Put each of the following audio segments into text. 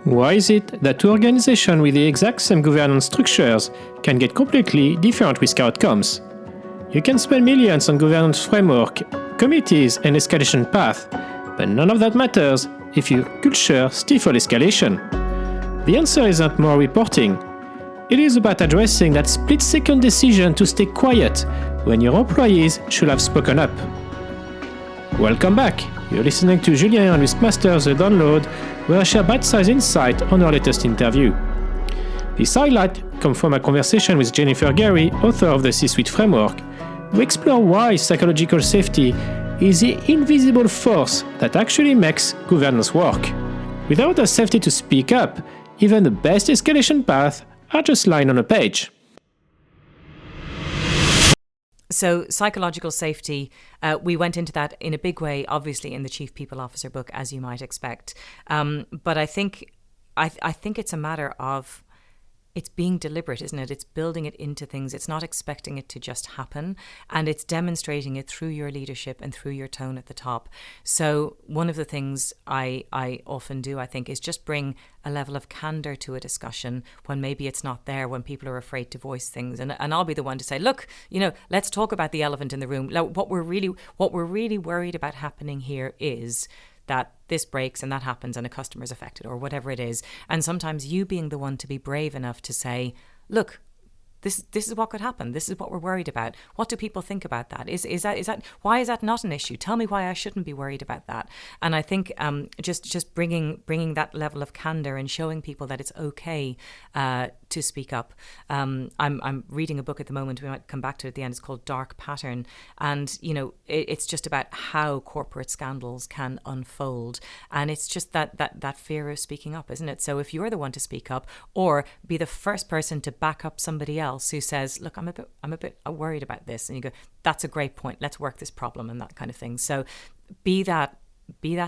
Why is it that two organizations with the exact same governance structures can get completely different risk outcomes? You can spend millions on governance framework, committees, and escalation path, but none of that matters if your culture stifles escalation. The answer isn't more reporting. It is about addressing that split-second decision to stay quiet when your employees should have spoken up. Welcome back. You're listening to Julien and Riskmasters The Download, where I share bite-sized insight on our latest interview. This highlight comes from a conversation with Jennifer Gary, author of the C-Suite Framework. We explore why psychological safety is the invisible force that actually makes governance work. Without the safety to speak up, even the best escalation paths are just lines on a page. So psychological safety, we went into that in a big way, obviously, in the Chief People Officer book, as you might expect. But I think it's a matter of, it's being deliberate, isn't it? It's building it into things. It's not expecting it to just happen. And it's demonstrating it through your leadership and through your tone at the top. So one of the things I often do, I think, is just bring a level of candor to a discussion when maybe it's not there, when people are afraid to voice things. And I'll be the one to say, look, let's talk about the elephant in the room. What we're really worried about happening here is that this breaks and that happens and a customer's affected or whatever it is. And sometimes you being the one to be brave enough to say, look, this is what could happen. This is what we're worried about. What do people think about that? Is that why is that not an issue? Tell me why I shouldn't be worried about that. And I think just bringing that level of candor and showing people that it's okay to speak up. I'm reading a book at the moment. We might come back to it at the end. It's called Dark Pattern, and it's just about how corporate scandals can unfold. And it's just that fear of speaking up, isn't it? So if you're the one to speak up, or be the first person to back up somebody else who says, look, I'm a bit worried about this, and you go, that's a great point, let's work this problem, and that kind of thing. So be that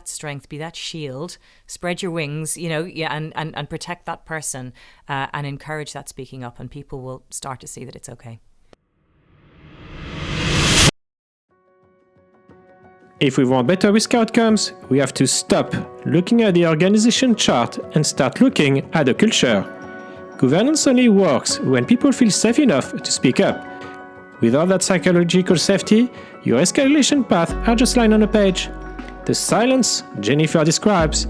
strength, be that shield, spread your wings, and protect that person, and encourage that speaking up, and people will start to see that it's okay. If we want better risk outcomes, we have to stop looking at the organization chart and start looking at the culture. Governance only works when people feel safe enough to speak up. Without that psychological safety, your escalation paths are just lines on a page. The silence Jennifer describes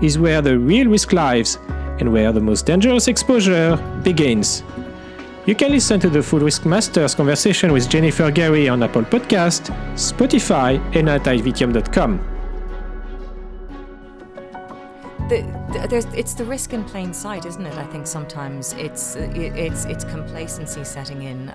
is where the real risk lies and where the most dangerous exposure begins. You can listen to the full Riskmasters conversation with Jennifer Gary on Apple Podcast, Spotify, and at ivitium.com. It's the risk in plain sight, isn't it? I think sometimes it's complacency setting in.